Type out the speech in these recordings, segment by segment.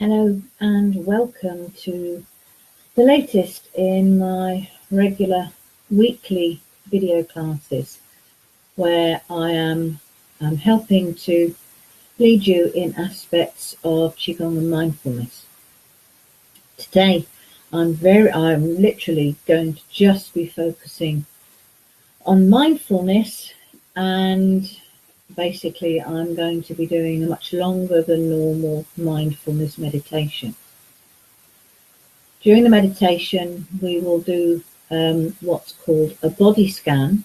Hello and welcome to the latest in my regular weekly video classes where I am helping to lead you in aspects of qigong and mindfulness. Today I'm literally going to just be focusing on mindfulness, and basically I'm going to be doing a much longer than normal mindfulness meditation. During the meditation, we will do what's called a body scan,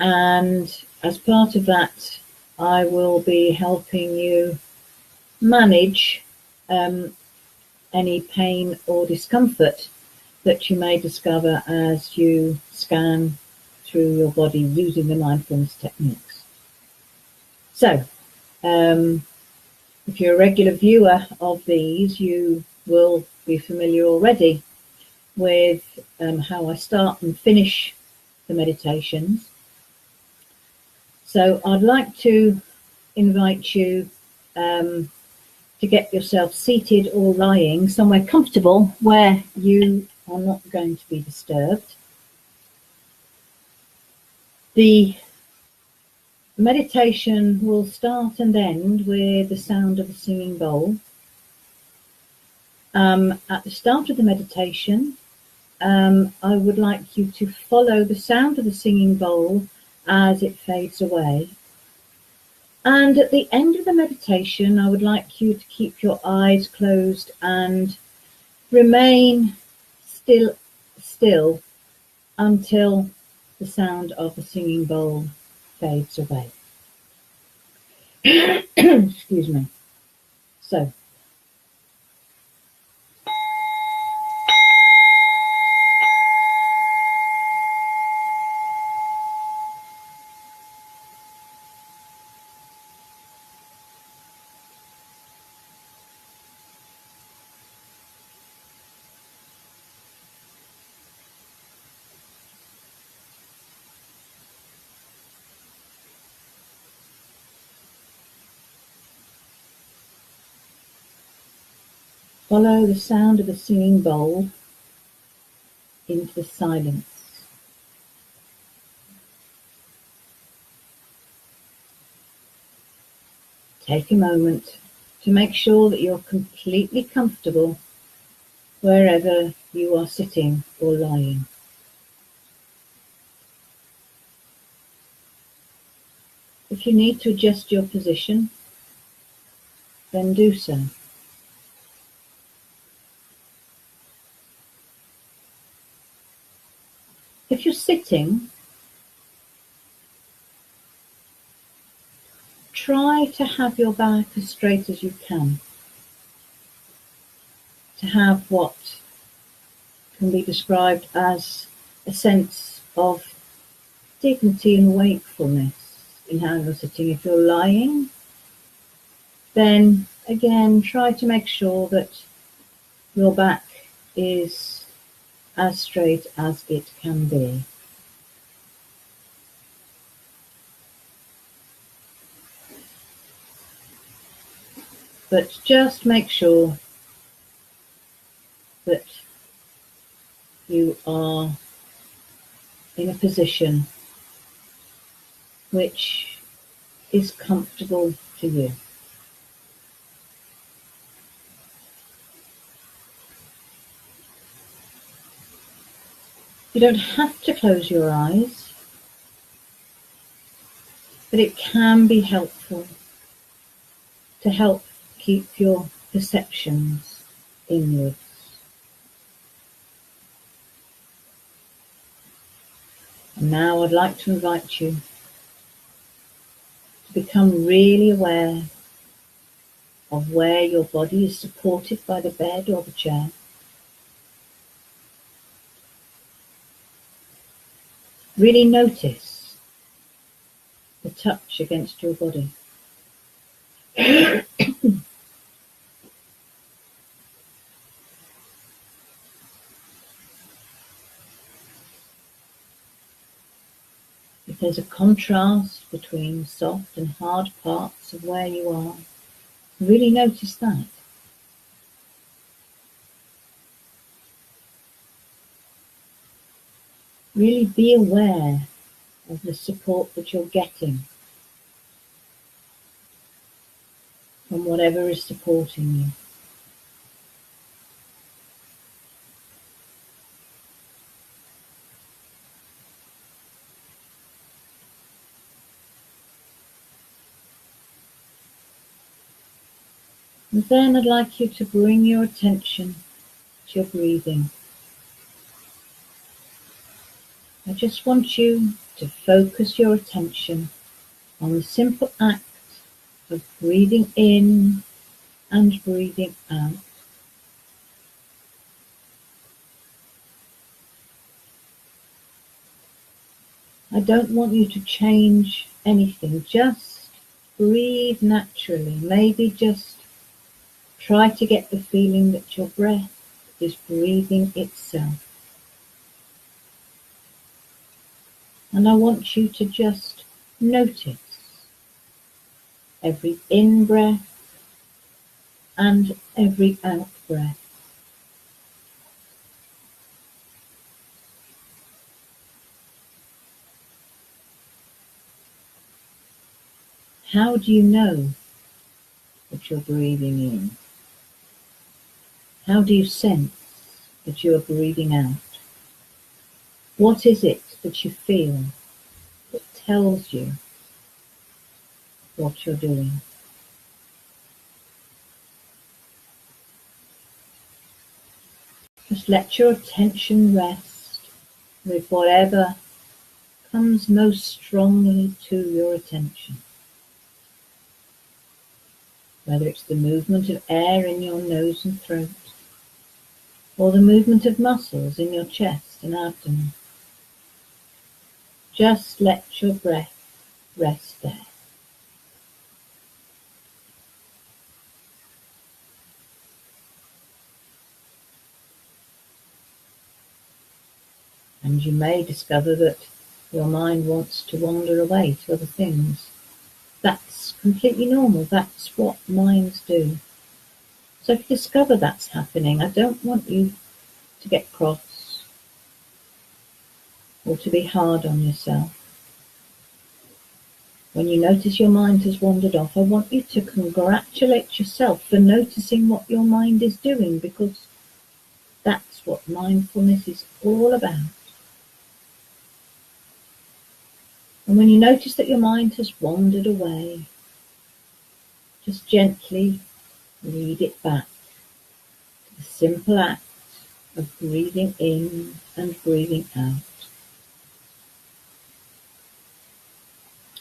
and as part of that, I will be helping you manage any pain or discomfort that you may discover as you scan through your body using the mindfulness techniques. So, if you're a regular viewer of these, you will be familiar already with how I start and finish the meditations. So I'd like to invite you to get yourself seated or lying somewhere comfortable where you are not going to be disturbed. The meditation will start and end with the sound of a singing bowl. At the start of the meditation, I would like you to follow the sound of the singing bowl as it fades away. And at the end of the meditation, I would like you to keep your eyes closed and remain still until the sound of the singing bowl fades away. Excuse me. So, follow the sound of the singing bowl into the silence. Take a moment to make sure that you're completely comfortable wherever you are sitting or lying. If you need to adjust your position, then do so. If you're sitting, try to have your back as straight as you can, to have what can be described as a sense of dignity and wakefulness in how you're sitting. If you're lying, then again try to make sure that your back is as straight as it can be. But just make sure that you are in a position which is comfortable to you. You don't have to close your eyes, but it can be helpful to help keep your perceptions inwards. And now I'd like to invite you to become really aware of where your body is supported by the bed or the chair. Really notice the touch against your body. If there's a contrast between soft and hard parts of where you are, really notice that. Really be aware of the support that you're getting from whatever is supporting you. And then I'd like you to bring your attention to your breathing. I just want you to focus your attention on the simple act of breathing in and breathing out. I don't want you to change anything, just breathe naturally. Maybe just try to get the feeling that your breath is breathing itself. And I want you to just notice every in-breath and every out-breath. How do you know that you're breathing in? How do you sense that you are breathing out? What is it that you feel that tells you what you're doing? Just let your attention rest with whatever comes most strongly to your attention. Whether it's the movement of air in your nose and throat, or the movement of muscles in your chest and abdomen. Just let your breath rest there. And you may discover that your mind wants to wander away to other things. That's completely normal. That's what minds do. So if you discover that's happening, I don't want you to get cross or to be hard on yourself. When you notice your mind has wandered off, I want you to congratulate yourself for noticing what your mind is doing, because that's what mindfulness is all about. And when you notice that your mind has wandered away, just gently lead it back to the simple act of breathing in and breathing out.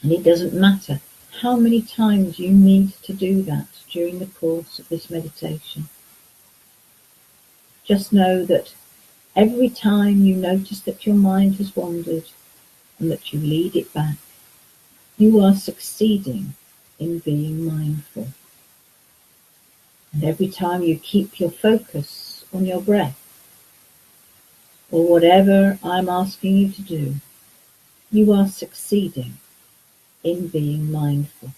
And it doesn't matter how many times you need to do that during the course of this meditation. Just know that every time you notice that your mind has wandered and that you lead it back, you are succeeding in being mindful. And every time you keep your focus on your breath, or whatever I'm asking you to do, you are succeeding in being mindful.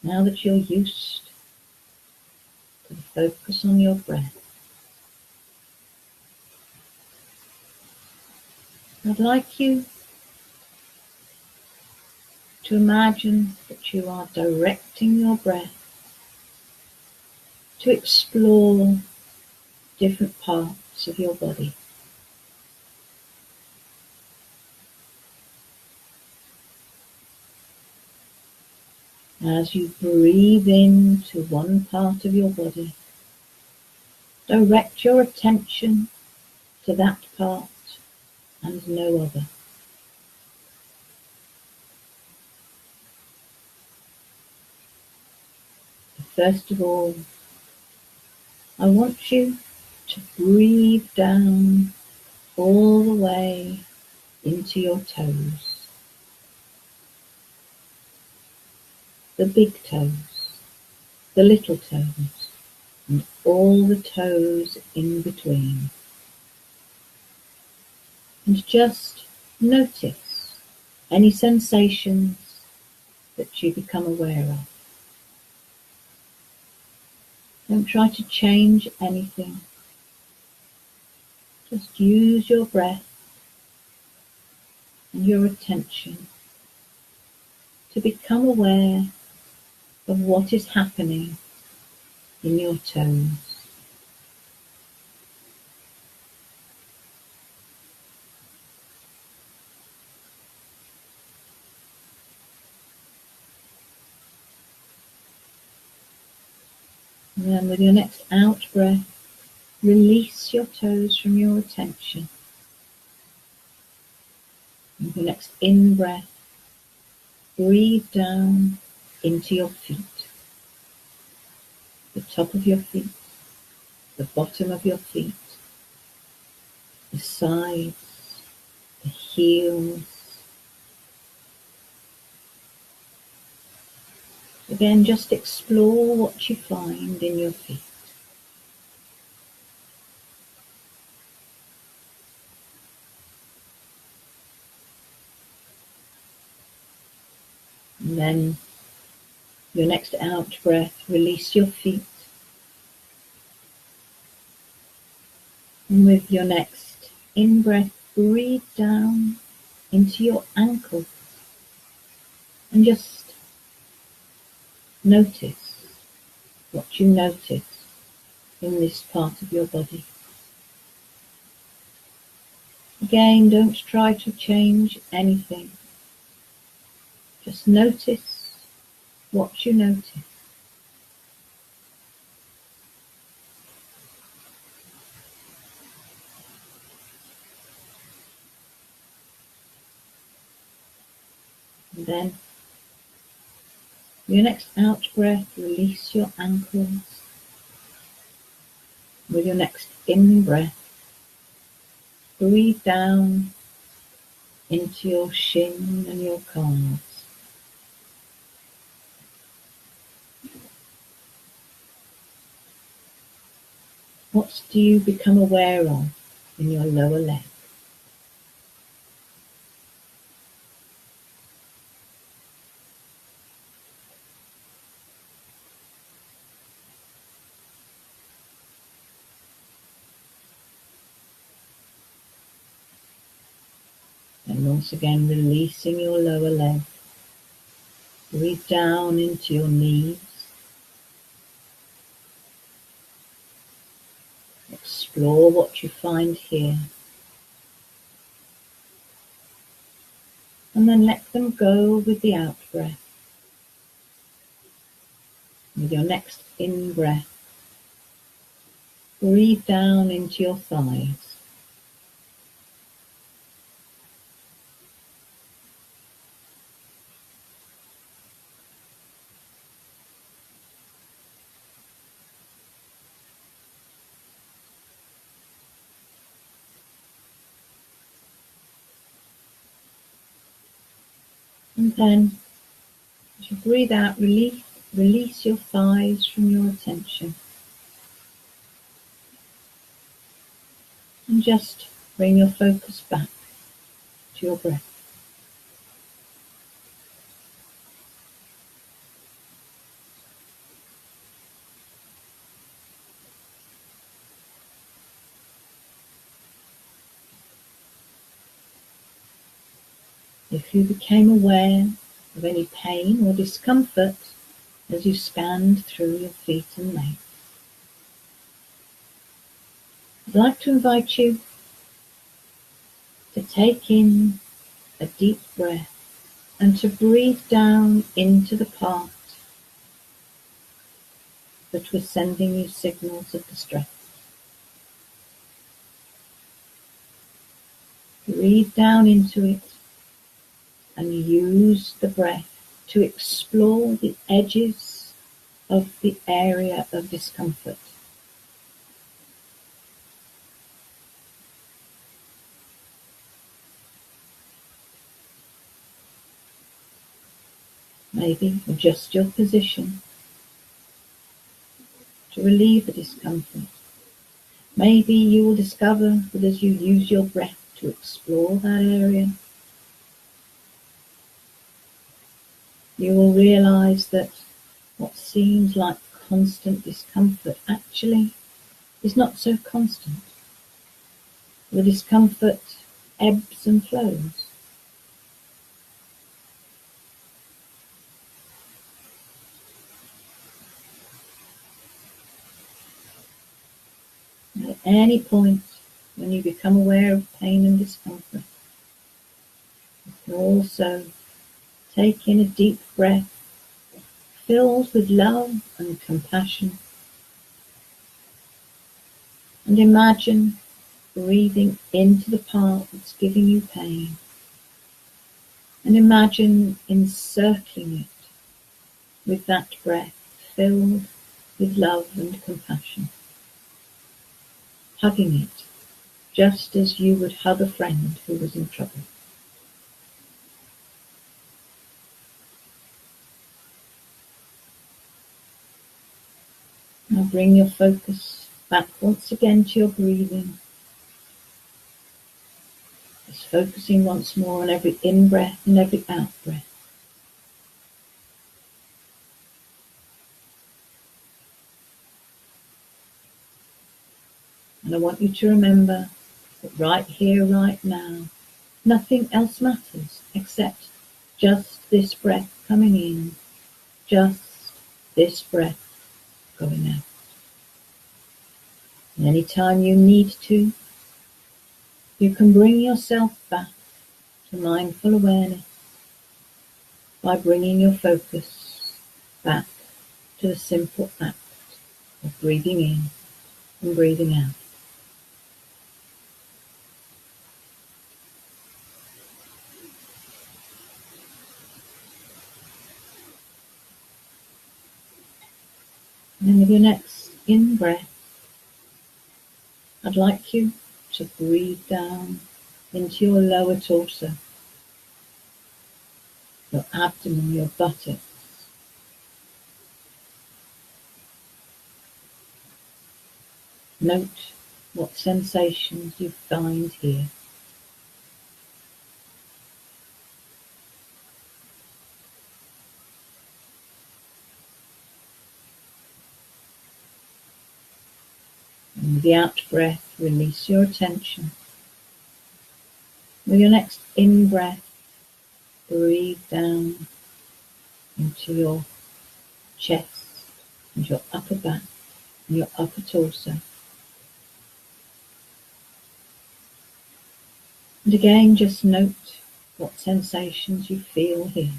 Now that you're used to the focus on your breath, I'd like you to imagine that you are directing your breath to explore different parts of your body. As you breathe into one part of your body, direct your attention to that part and no other. First of all, I want you to breathe down all the way into your toes. the big toes, the little toes, and all the toes in between. And just notice any sensations that you become aware of. Don't try to change anything. Just use your breath and your attention to become aware of what is happening in your toes. And then with your next out breath, release your toes from your attention. And with your next in breath, breathe down into your feet. The top of your feet, the bottom of your feet, the sides, the heels. Again, just explore what you find in your feet. And then your next out breath, release your feet. And with your next in breath, breathe down into your ankles. And just notice what you notice in this part of your body. Again, don't try to change anything. Just notice what you notice. And then, your next out breath, release your ankles. With your next in breath, breathe down into your shin and your calves. What do you become aware of in your lower leg? And once again, releasing your lower leg. Breathe down into your knees. Explore what you find here. And then let them go with the out breath. With your next in breath, breathe down into your thighs. And then, as you breathe out, release your thighs from your attention. And just bring your focus back to your breath. If you became aware of any pain or discomfort as you scanned through your feet and legs, I'd like to invite you to take in a deep breath and to breathe down into the part that was sending you signals of distress. Breathe down into it and use the breath to explore the edges of the area of discomfort. Maybe adjust your position to relieve the discomfort. Maybe you will discover that as you use your breath to explore that area, you will realize that what seems like constant discomfort actually is not so constant. The discomfort ebbs and flows. At any point when you become aware of pain and discomfort, you can also take in a deep breath filled with love and compassion, and imagine breathing into the part that's giving you pain, and imagine encircling it with that breath filled with love and compassion, hugging it just as you would hug a friend who was in trouble. Now bring your focus back once again to your breathing. Just focusing once more on every in-breath and every out-breath. And I want you to remember that right here, right now, nothing else matters except just this breath coming in, just this breath going out. And anytime you need to, you can bring yourself back to mindful awareness by bringing your focus back to the simple act of breathing in and breathing out. And then with your next in-breath, I'd like you to breathe down into your lower torso, your abdomen, your buttocks. Note what sensations you find here. And with the out-breath, release your attention. With your next in-breath, breathe down into your chest and your upper back and your upper torso. And again, just note what sensations you feel here.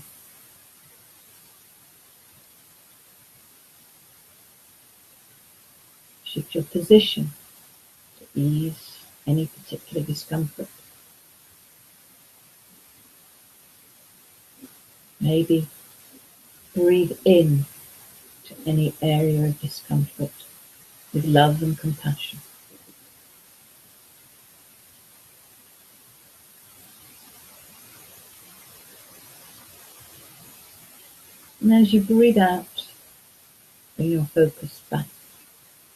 Shift your position to ease any particular discomfort. Maybe breathe in to any area of discomfort with love and compassion. And as you breathe out, bring your focus back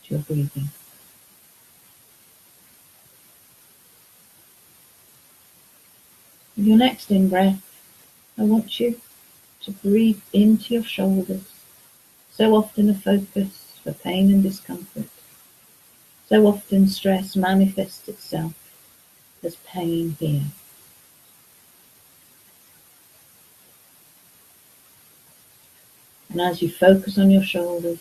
to your breathing. With your next in-breath, I want you to breathe into your shoulders. So often a focus for pain and discomfort. So often stress manifests itself as pain here. And as you focus on your shoulders,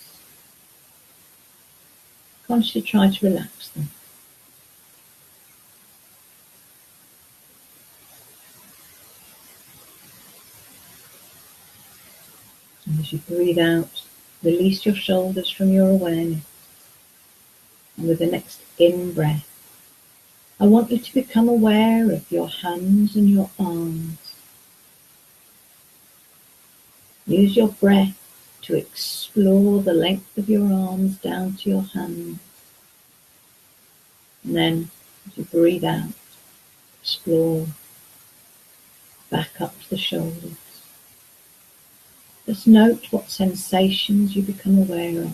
consciously try to relax them. And as you breathe out, release your shoulders from your awareness. And with the next in-breath, I want you to become aware of your hands and your arms. Use your breath to explore the length of your arms down to your hands. And then, as you breathe out, explore back up to the shoulders. Just note what sensations you become aware of.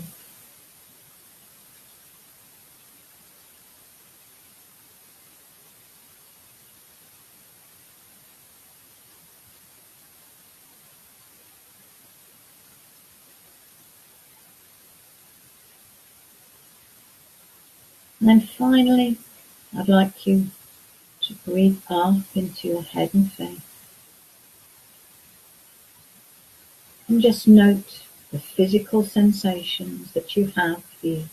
And then finally, I'd like you to breathe up into your head and face. And just note the physical sensations that you have here.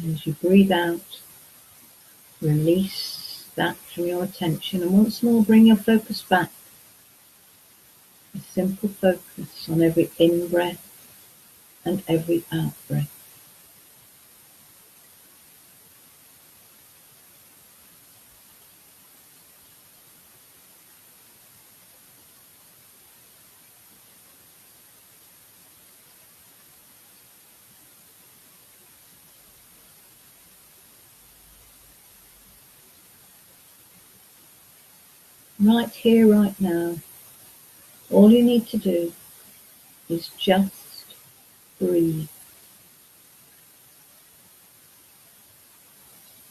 And as you breathe out, release that from your attention, and once more bring your focus back. A simple focus on every in-breath and every out-breath. Right here, right now, all you need to do is just breathe.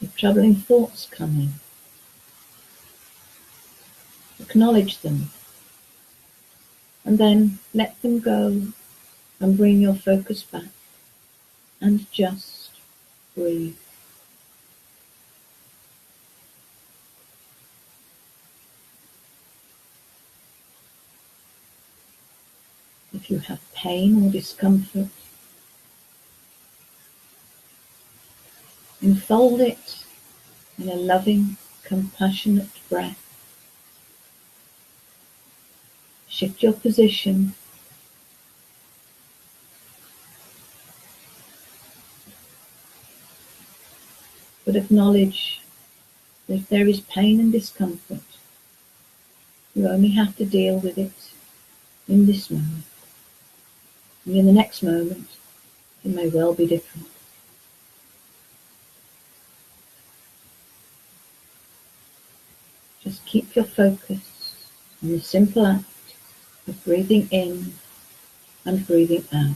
If troubling thoughts come in, acknowledge them, and then let them go and bring your focus back and just breathe. If you have pain or discomfort, enfold it in a loving, compassionate breath. Shift your position, but acknowledge that if there is pain and discomfort, you only have to deal with it in this moment. And in the next moment, it may well be different. Just keep your focus on the simple act of breathing in and breathing out.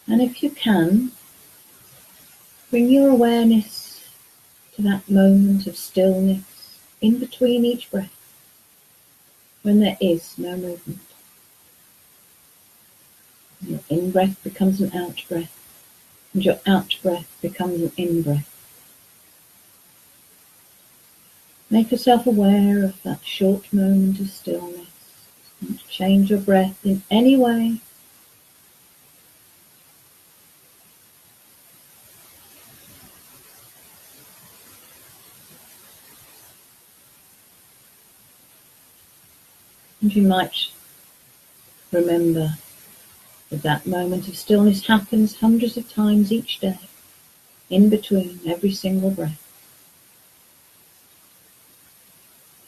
And if you can, bring your awareness to that moment of stillness in between each breath, when there is no movement. Your in-breath becomes an out-breath, and your out-breath becomes an in-breath. Make yourself aware of that short moment of stillness, and change your breath in any way. And you might remember that that moment of stillness happens hundreds of times each day, in between every single breath.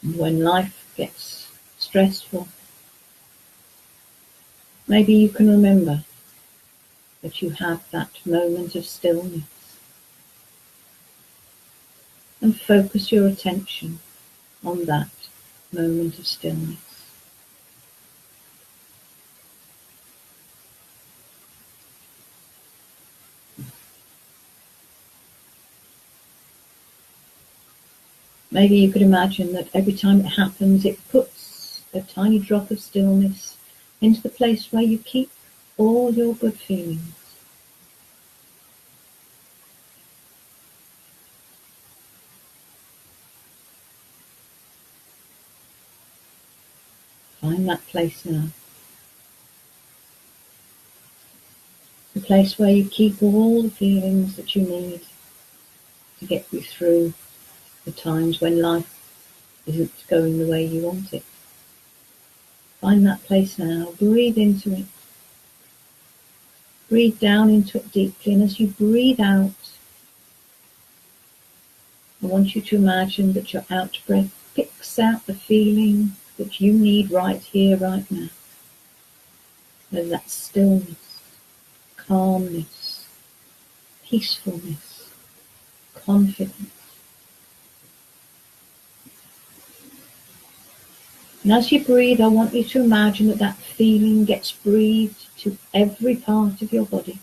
And when life gets stressful, maybe you can remember that you have that moment of stillness and focus your attention on that moment of stillness. Maybe you could imagine that every time it happens, it puts a tiny drop of stillness into the place where you keep all your good feelings. Find that place now. The place where you keep all the feelings that you need to get you through the times when life isn't going the way you want it. Find that place now. Breathe into it. Breathe down into it deeply, and as you breathe out, I want you to imagine that your out breath picks out the feeling that you need right here, right now. Whether that's stillness, calmness, peacefulness, confidence. And as you breathe, I want you to imagine that that feeling gets breathed to every part of your body.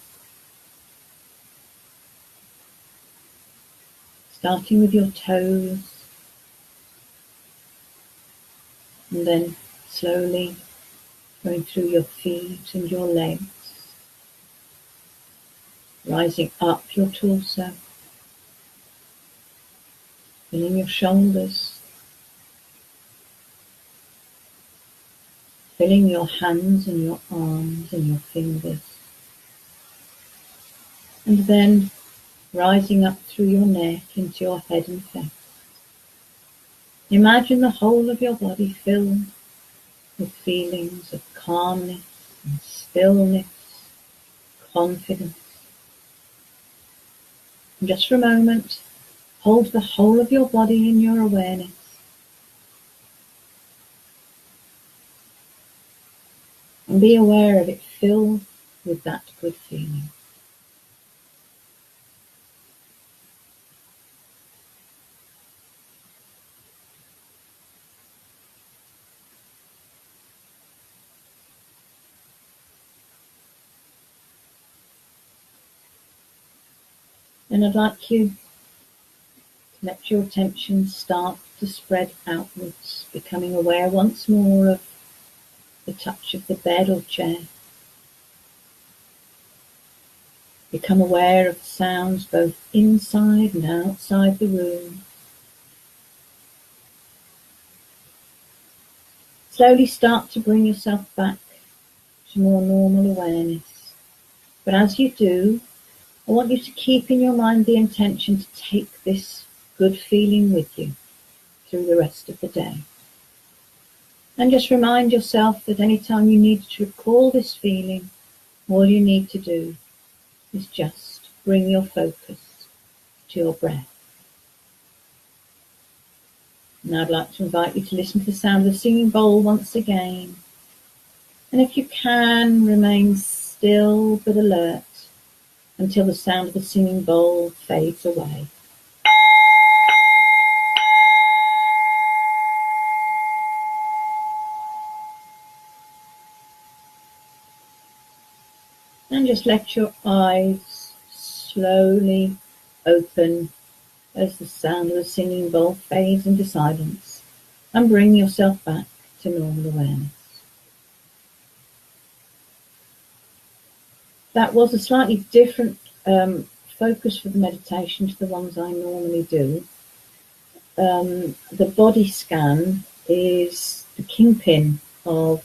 Starting with your toes, and then slowly going through your feet and your legs, rising up your torso, filling your shoulders, filling your hands and your arms and your fingers, and then rising up through your neck into your head and face. Imagine the whole of your body filled with feelings of calmness and stillness, confidence. And just for a moment, hold the whole of your body in your awareness. And be aware of it filled with that good feeling. And I'd like you to let your attention start to spread outwards, becoming aware once more of the touch of the bed or chair. Become aware of the sounds both inside and outside the room. Slowly start to bring yourself back to more normal awareness. But as you do, I want you to keep in your mind the intention to take this good feeling with you through the rest of the day. And just remind yourself that anytime you need to recall this feeling, all you need to do is just bring your focus to your breath. Now I'd like to invite you to listen to the sound of the singing bowl once again. And if you can, remain still but alert until the sound of the singing bowl fades away. And just let your eyes slowly open as the sound of the singing bowl fades into silence, and bring yourself back to normal awareness. That was a slightly different focus for the meditation to the ones I normally do. The body scan is the kingpin of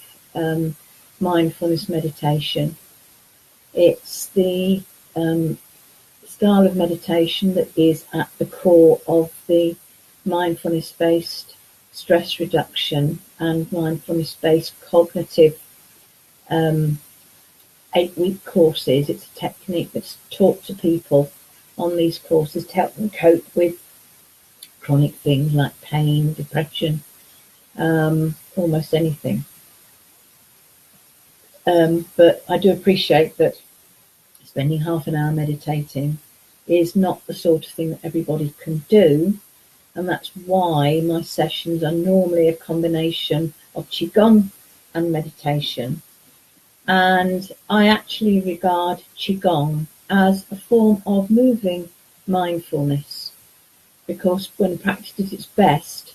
mindfulness meditation. It's the style of meditation that is at the core of the mindfulness-based stress reduction and mindfulness-based cognitive 8-week courses. It's a technique that's taught to people on these courses to help them cope with chronic things like pain, depression, almost anything. But I do appreciate that spending half an hour meditating is not the sort of thing that everybody can do, and that's why my sessions are normally a combination of qigong and meditation. And I actually regard qigong as a form of moving mindfulness, because when practiced at its best,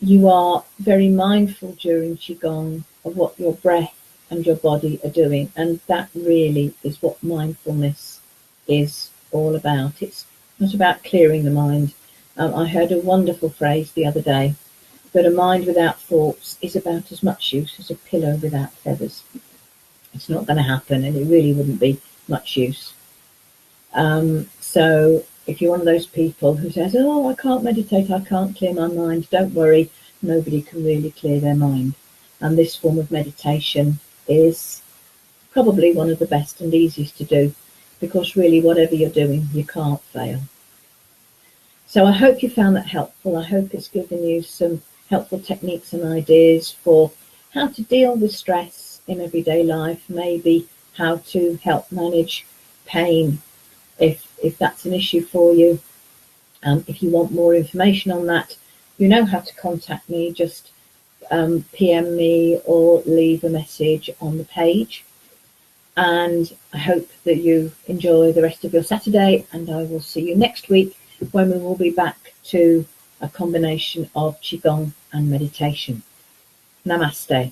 you are very mindful during qigong of what your breath and your body are doing, and that really is what mindfulness is all about. It's not about clearing the mind. I heard a wonderful phrase the other day, that a mind without thoughts is about as much use as a pillow without feathers. It's not going to happen, and it really wouldn't be much use. So if you're one of those people who says, oh, I can't meditate, I can't clear my mind, don't worry, nobody can really clear their mind. And this form of meditation is probably one of the best and easiest to do, because really whatever you're doing, you can't fail. So I hope you found that helpful. I hope it's given you some helpful techniques and ideas for how to deal with stress in everyday life, maybe how to help manage pain if that's an issue for you. If you want more information on that, you know how to contact me. Just PM me or leave a message on the page. And I hope that you enjoy the rest of your Saturday, and I will see you next week when we will be back to a combination of qigong and meditation. Namaste.